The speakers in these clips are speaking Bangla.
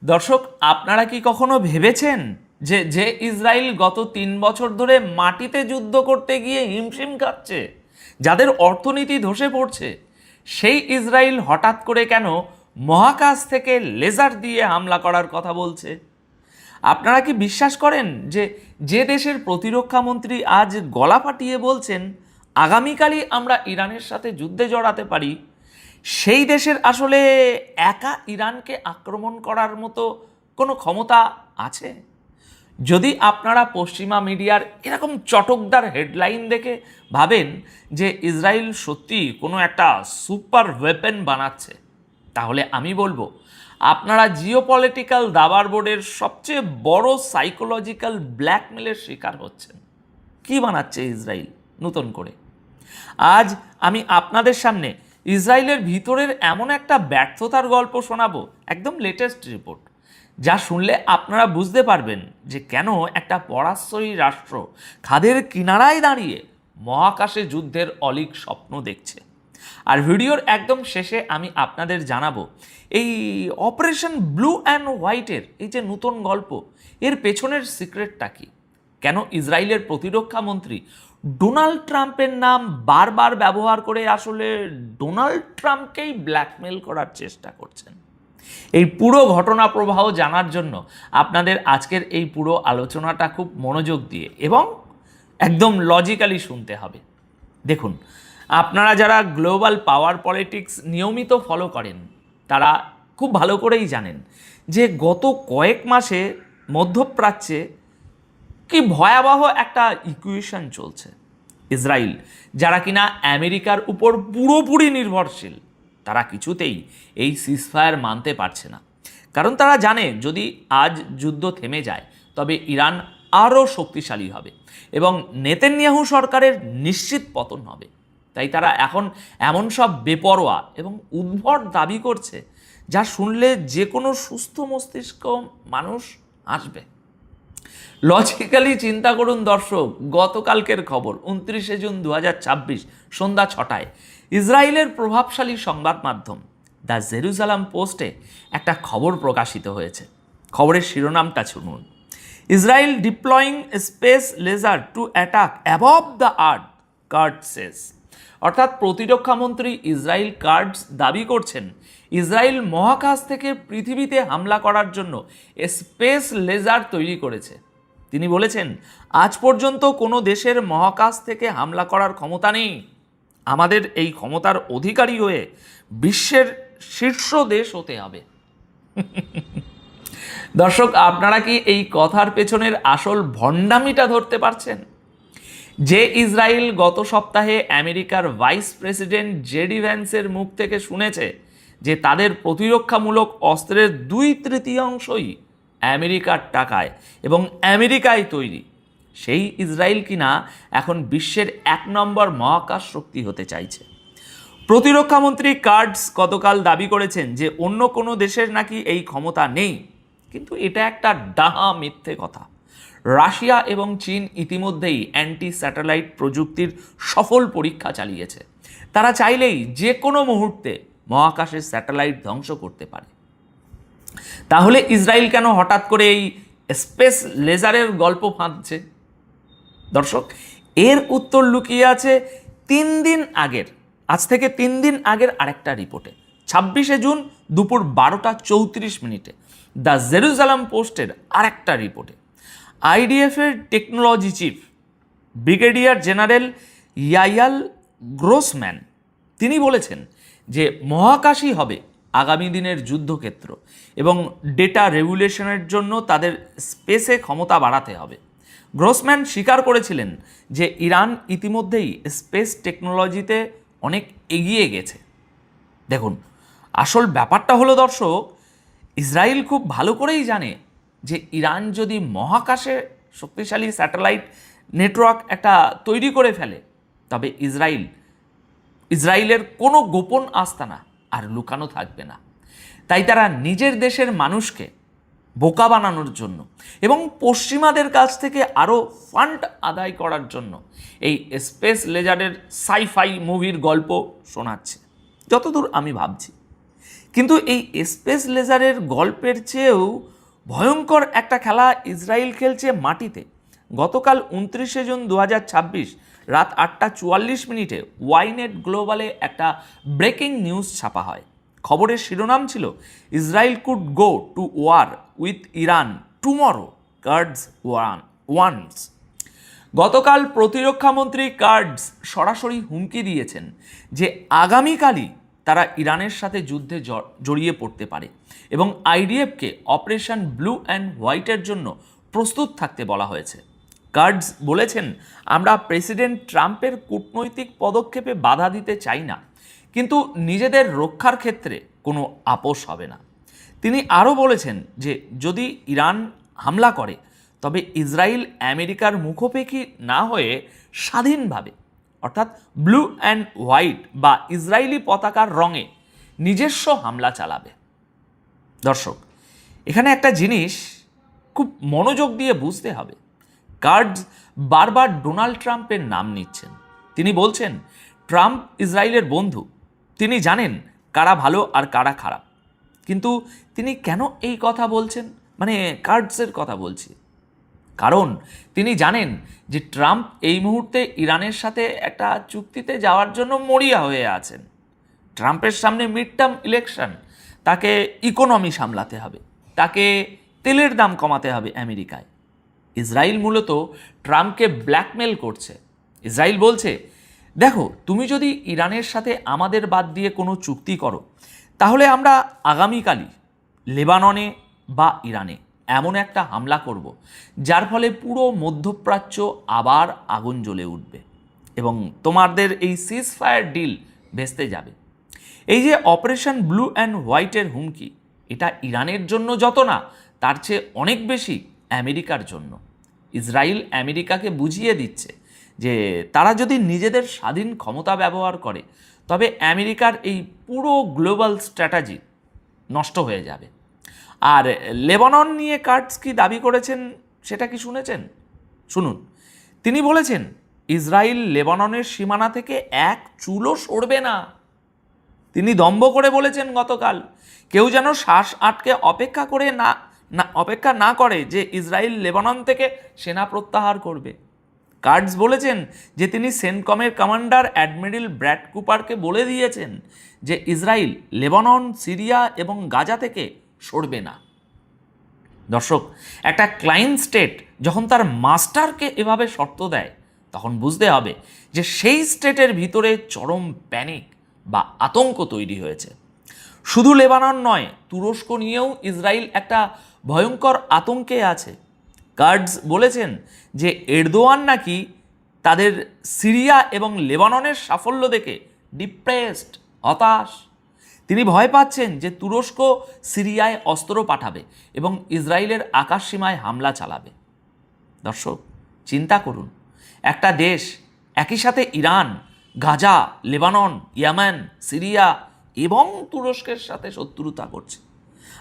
দর্শক, আপনারা কি কখনো ভেবেছেন যে যে ইসরায়েল গত 3 বছর ধরে মাটিতে যুদ্ধ করতে গিয়ে হিমশিম খাচ্ছে, যাদের অর্থনীতি ধসে পড়ছে, সেই ইসরায়েল হঠাৎ করে কেন মহাকাশ থেকে লেজার দিয়ে হামলা করার কথা বলছে? আপনারা কি বিশ্বাস করেন যে যে দেশের প্রতিরক্ষা মন্ত্রী আজ গলা ফাটিয়ে বলছেন আগামীকালই আমরা ইরানের সাথে যুদ্ধে জড়াতে পারি, সেই দেশের আসলে একা ইরানকে আক্রমণ করার মতো কোনো ক্ষমতা আছে? যদি আপনারা পশ্চিমা মিডিয়ার এরকম চটকদার হেডলাইন দেখে ভাবেন যে ইসরায়েল সত্যি কোনো একটা সুপার ওয়েপেন বানাচ্ছে, তাহলে আমি বলবো আপনারা জিওপলিটিক্যাল দাবার বোর্ডের সবচেয়ে বড় সাইকোলজিক্যাল ব্ল্যাকমেলের শিকার হচ্ছেন। কি বানাচ্ছে ইসরায়েল নতুন করে? আজ আমি আপনাদের সামনে ইসরায়েলের ভিতরের এমন একটা ব্যর্থতার গল্প শোনাবো, একদম লেটেস্ট রিপোর্ট, যা শুনলে আপনারা বুঝতে পারবেন যে কেন একটা পরাশ্রয়ী রাষ্ট্র খাদের কিনারায় দাঁড়িয়ে মহাকাশে যুদ্ধের অলীক স্বপ্ন দেখছে। আর ভিডিওর একদম শেষে আমি আপনাদের জানাবো এই অপারেশন ব্লু অ্যান্ড হোয়াইটের এই যে নতুন গল্প, এর পেছনের সিক্রেটটা কি, কেন ইসরায়েলের প্রতিরক্ষা মন্ত্রী ডোনাল্ড ট্রাম্পের নাম বারবার ব্যবহার করে আসলে ডোনাল্ড ট্রাম্পকেই ব্ল্যাকমেল করার চেষ্টা করছেন। এই পুরো ঘটনা প্রবাহ জানার জন্য আপনাদের আজকের এই পুরো আলোচনাটা খুব মনোযোগ দিয়ে এবং একদম লজিক্যালি শুনতে হবে। দেখুন, আপনারা যারা গ্লোবাল পাওয়ার পলিটিক্স নিয়মিত ফলো করেন তারা খুব ভালো করেই জানেন যে গত কয়েক মাসে মধ্যপ্রাচ্যে কি ভয়াবহ একটা ইকুয়েশন চলছে। ইসরায়েল, যারা কিনা আমেরিকার উপর পুরোপুরি নির্ভরশীল, তারা কিছুতেই এই সিজফায়ার মানতে পারছে না, কারণ তারা জানে যদি আজ যুদ্ধ থেমে যায় তবে ইরান আরও শক্তিশালী হবে এবং নেতানিয়াহু সরকারের নিশ্চিত পতন হবে। তাই তারা এখন এমন সব বেপরোয়া এবং উদ্ভট দাবি করছে যা শুনলে যে কোনো সুস্থ মস্তিষ্ক মানুষ আসবে। লজিক্যালি চিন্তা করুন দর্শক, গতকালকের খবর 29 জুন 2026 সন্ধ্যা 6টায় ইসরায়েলের প্রভাবশালী সংবাদ মাধ্যম দ্য জেরুজালেম পোস্টে একটা খবর প্রকাশিত হয়েছে। খবরের শিরোনামটা শুনুন, Israel deploying space laser to attack above the earth, Katz says. অর্থাৎ প্রতিরক্ষা মন্ত্রী ইসরায়েল কার্টস দাবি করছেন ইসরায়েল মহাকাশ থেকে পৃথিবীতে হামলা করার জন্য স্পেস লেজার তৈরি করেছে। তিনি বলেছেন, আজ পর্যন্ত কোনো দেশের মহাকাশ থেকে হামলা করার ক্ষমতা নেই। আমাদের এই ক্ষমতার অধিকারী হয়ে বিশ্বের শীর্ষ দেশ হতে হবে। দর্শক, আপনারা কি এই কথার পেছনের আসল ভণ্ডামিটা ধরতে পারছেন? যে ইসরায়েল গত সপ্তাহে আমেরিকার ভাইস প্রেসিডেন্ট জেডি ভ্যান্সের মুখ থেকে শুনেছে যে তাদের প্রতিরক্ষামূলক অস্ত্রের 2/3 আমেরিকার টাকায় এবং আমেরিকায় তৈরি, সেই ইসরায়েল কিনা এখন বিশ্বের 1 নম্বর মহাকাশ শক্তি হতে চাইছে। প্রতিরক্ষামন্ত্রী কার্টস গতকাল দাবি করেছেন যে অন্য কোনো দেশের নাকি এই ক্ষমতা নেই, কিন্তু এটা একটা ডাহা মিথ্যে কথা। রাশিয়া এবং চীন ইতিমধ্যেই অ্যান্টি স্যাটেলাইট প্রযুক্তির সফল পরীক্ষা চালিয়েছে। তারা চাইলেই যে কোনো মুহূর্তে মহাকাশের স্যাটেলাইট ধ্বংস করতে পারে। তাহলে ইসরায়েল কেন হঠাৎ করে এই স্পেস লেজারের গল্প ফাঁদছে? দর্শক, এর উত্তর লুকিয়ে আছে 3 দিন আগের, আজ থেকে 3 দিন আগের আরেকটা রিপোর্টে। 26 জুন দুপুর 12:34 দ্য জেরুজালেম পোস্টের আরেকটা রিপোর্টে আইডিএফের technology chief brigadier general Yael Grossman তিনি বলেছেন যে মহাকাশই হবে আগামী দিনের যুদ্ধক্ষেত্র এবং ডেটা রেগুলেশনের জন্য তাদের স্পেসে ক্ষমতা বাড়াতে হবে। গ্রোসম্যান স্বীকার করেছিলেন যে ইরান ইতিমধ্যেই স্পেস টেকনোলজিতে অনেক এগিয়ে গেছে। দেখুন, আসল ব্যাপারটা হলো দর্শক, ইসরায়েল খুব ভালো করেই জানে যে ইরান যদি মহাকাশে শক্তিশালী স্যাটেলাইট নেটওয়ার্ক একটা তৈরি করে ফেলে তবে ইসরায়েলের কোনো গোপন আস্তানা আর লুকানো থাকবে না। তাই তারা নিজের দেশের মানুষকে বোকা বানানোর জন্য এবং পশ্চিমাদের কাছ থেকে আরও ফান্ড আদায় করার জন্য এই স্পেস লেজারের সাইফাই মুভির গল্প শোনাচ্ছে, যতদূর আমি ভাবছি। কিন্তু এই স্পেস লেজারের গল্পের চেয়েও ভয়ঙ্কর একটা খেলা ইসরায়েল খেলছে মাটিতে। গতকাল 29শে জুন 2026 রাত 8:44 ওয়াইনেট গ্লোবালে একটা ব্রেকিং নিউজ ছাপা হয়। খবরের শিরোনাম ছিল, Israel could go to war with Iran tomorrow, Katz warns. গতকাল প্রতিরক্ষামন্ত্রী কার্ডস সরাসরি হুমকি দিয়েছেন যে আগামীকালই তারা ইরানের সাথে যুদ্ধে জড়িয়ে পড়তে পারে এবং আইডিএফকে অপারেশন ব্লু অ্যান্ড হোয়াইটের জন্য প্রস্তুত থাকতে বলা হয়েছে। কার্ডস বলেছেন, আমরা প্রেসিডেন্ট ট্রাম্পের কূটনৈতিক পদক্ষেপে বাধা দিতে চাই না, কিন্তু নিজেদের রক্ষার ক্ষেত্রে কোনো আপোষ হবে না। তিনি আরও বলেছেন যে যদি ইরান হামলা করে তবে ইসরায়েল আমেরিকার মুখোপেক্ষী না হয়ে স্বাধীনভাবে, অর্থাৎ ব্লু অ্যান্ড হোয়াইট বা ইসরায়েলি পতাকার রঙে নিজস্ব হামলা চালাবে। দর্শক, এখানে একটা জিনিস খুব মনোযোগ দিয়ে বুঝতে হবে। কার্ডস বারবার ডোনাল্ড ট্রাম্পের নাম নিচ্ছেন। তিনি বলছেন ট্রাম্প ইসরায়েলের বন্ধু, তিনি জানেন কারা ভালো আর কারা খারাপ। কিন্তু তিনি কেন এই কথা বলছেন, মানে কার্ডসের কথা বলছি, কারণ তিনি জানেন যে ট্রাম্প এই মুহূর্তে ইরানের সাথে একটা চুক্তিতে যাওয়ার জন্য মরিয়া হয়ে আছেন। ট্রাম্পের সামনে মিড টার্ম ইলেকশন, তাকে ইকোনমি সামলাতে হবে, তাকে তেলের দাম কমাতে হবে আমেরিকায়। ইসরায়েল মূলত ট্রাম্পকে ব্ল্যাকমেল করছে। ইসরায়েল বলছে, দেখো, তুমি যদি ইরানের সাথে আমাদের বাদ দিয়ে কোনো চুক্তি করো, তাহলে আমরা আগামীকালই লেবাননে বা ইরানে এমন একটা হামলা করব যার ফলে পুরো মধ্যপ্রাচ্য আবার আগুন জ্বলে উঠবে এবং তোমাদের এই সিজ ফায়ার ডিল ভেস্তে যাবে। এই যে অপারেশন ব্লু অ্যান্ড হোয়াইটের হুমকি, এটা ইরানের জন্য যত না, তার চেয়ে অনেক বেশি আমেরিকার জন্য। ইসরায়েল আমেরিকাকে বুঝিয়ে দিচ্ছে যে তারা যদি নিজেদের স্বাধীন ক্ষমতা ব্যবহার করে তবে আমেরিকার এই পুরো গ্লোবাল স্ট্র্যাটেজি নষ্ট হয়ে যাবে। আর লেবানন নিয়ে কার্ডস কি দাবি করেছেন সেটা কি শুনেছেন? শুনুন, তিনি বলেছেন ইসরায়েল লেবাননের সীমানা থেকে এক চুলও সরবে না। তিনি দম্ভ করে বলেছেন গতকাল, কেউ যেন শ্বাস আটকে অপেক্ষা না করে যে ইসরায়েল লেবানন থেকে সেনা প্রত্যাহার করবে। কার্ডস বলেছেন যে তিনি সেন্টকমের কমান্ডার অ্যাডমিরাল ব্র্যাড কুপারকে বলে দিয়েছেন যে ইসরায়েল লেবানন, সিরিয়া এবং গাজা থেকে সরবে না। দর্শক, একটা ক্লায়েন্ট স্টেট যখন তার মাস্টারকে এভাবে শর্ত দেয়, তখন বুঝতে হবে যে সেই স্টেটের ভিতরে চরম প্যানিক বা আতঙ্ক তৈরি হয়েছে। শুধু লেবানন নয়, তুরস্ক নিয়েও ইসরায়েল একটা ভয়ঙ্কর আতঙ্কে আছে। কার্ডস বলেছেন যে এরদোয়ান নাকি তাদের সিরিয়া এবং লেবাননের সাফল্য দেখে ডিপ্রেসড, হতাশ। তিনি ভয় পাচ্ছেন যে তুরস্ক সিরিয়ায় অস্ত্র পাঠাবে এবং ইসরায়েলের আকাশসীমায় হামলা চালাবে। দর্শক, চিন্তা করুন, একটা দেশ একই সাথে Iran, Gaza, Lebanon, Yemen, Syria এবং তুরস্কের সাথে শত্রুতা করছে,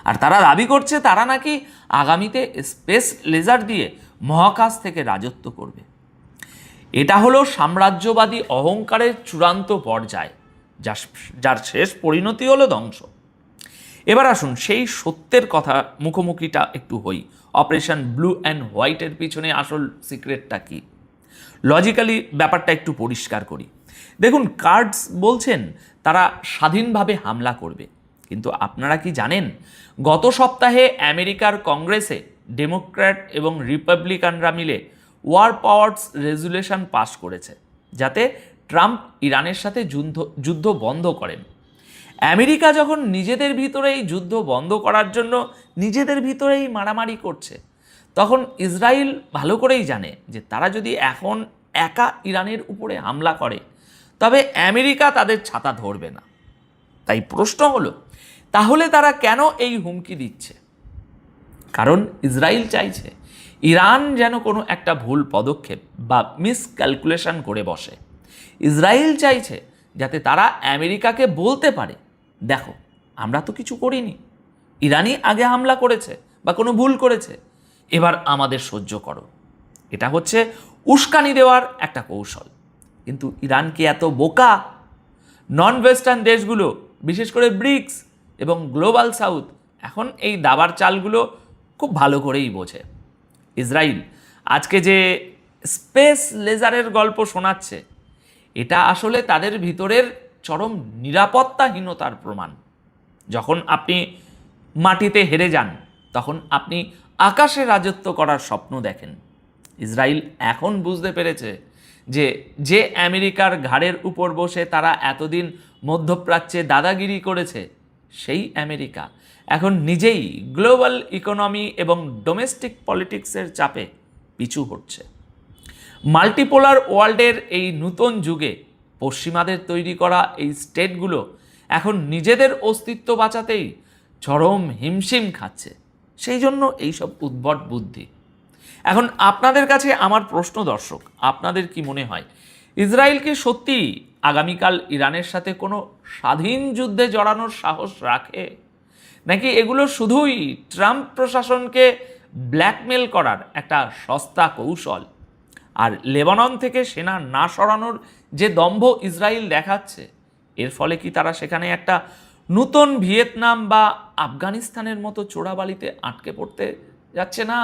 আর তারা দাবি করছে তারা নাকি আগামীতে স্পেস লেজার দিয়ে মহাকাশ থেকে রাজত্ব করবে। এটা হলো সাম্রাজ্যবাদী অহংকারের চূড়ান্ত পর্যায়, যার শেষ পরিণতি হলো ধ্বংস। এবার আসুন সেই সত্যের কথা মুখোমুখিটা একটু হই। অপারেশন ব্লু অ্যান্ড হোয়াইটের পিছনে আসল সিক্রেটটা কি? লজিক্যালি ব্যাপারটা একটু পরিষ্কার করি। দেখুন, কার্ডস বলছেন তারা স্বাধীনভাবে হামলা করবে, কিন্তু আপনারা কি জানেন গত সপ্তাহে আমেরিকার কংগ্রেসে ডেমোক্র্যাট এবং রিপাবলিকানরা মিলে ওয়ার পাওয়ার্স রেজুলেশন পাস করেছে যাতে ট্রাম্প ইরানের সাথে যুদ্ধ বন্ধ করেন। আমেরিকা যখন নিজেদের ভিতরেই যুদ্ধ বন্ধ করার জন্য নিজেদের ভিতরেই মারামারি করছে, তখন ইসরায়েল ভালো করেই জানে যে তারা যদি এখন একা ইরানের উপরে হামলা করে তবে আমেরিকা তাদের ছাতা ধরবে না। তাই প্রশ্ন হলো, তাহলে তারা কেন এই হুমকি দিচ্ছে? কারণ ইসরায়েল চাইছে ইরান যেন কোনো একটা ভুল পদক্ষেপ বা মিসক্যালকুলেশন করে বসে। ইসরায়েল চাইছে যাতে তারা আমেরিকাকে বলতে পারে, দেখো, আমরা তো কিছু করিনি, ইরানই আগে হামলা করেছে বা কোনো ভুল করেছে, এবার আমাদের সহ্য করো। এটা হচ্ছে উস্কানি দেওয়ার একটা কৌশল। কিন্তু ইরান কি এত বোকা? নন ওয়েস্টার্ন দেশগুলো, বিশেষ করে ব্রিক্স এবং গ্লোবাল সাউথ এখন এই দাবার চালগুলো খুব ভালো করেই বোঝে। ইসরায়েল আজকে যে স্পেস লেজারের গল্প শোনাচ্ছে, এটা আসলে তাদের ভিতরের চরম নিরাপত্তাহীনতার প্রমাণ। যখন আপনি মাটিতে হেরে যান, তখন আপনি আকাশে রাজত্ব করার স্বপ্ন দেখেন। ইসরায়েল এখন বুঝতে পেরেছে যে যে আমেরিকার ঘাড়ের উপর বসে তারা এতদিন মধ্যপ্রাচ্যে দাদাগিরি করেছে, সেই আমেরিকা এখন নিজেই গ্লোবাল ইকোনমি এবং ডোমেস্টিক পলিটিক্সের চাপে পিছু হটছে। মাল্টিপোলার ওয়ার্ল্ডের এই নূতন যুগে পশ্চিমাদের তৈরি করা এই স্টেটগুলো এখন নিজেদের অস্তিত্ব বাঁচাতেই চরম হিমশিম খাচ্ছে। সেই জন্য এইসব উদ্ভট বুদ্ধি। এখন আপনাদের কাছে আমার প্রশ্ন, দর্শক, আপনাদের কি মনে হয় ইসরায়েল কি সত্যি আগামীকাল ইরানের সাথে কোনো স্বাধীন যুদ্ধে জড়ানোর সাহস রাখে, নাকি এগুলো শুধুই ট্রাম্প প্রশাসনকে ব্ল্যাকমেল করার একটা সস্তা কৌশল? আর লেবানন থেকে সেনা না সরানোর যে দম্ভ ইসরায়েল দেখাচ্ছে, এর ফলে কি তারা সেখানে একটা নূতন ভিয়েতনাম বা আফগানিস্তানের মতো চোরাবালিতে আটকে পড়তে যাচ্ছে না?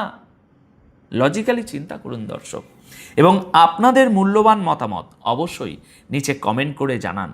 লজিক্যালি চিন্তা করুন দর্শক, এবং আপনাদের মূল্যবান মতামত অবশ্যই নিচে কমেন্ট করে জানান।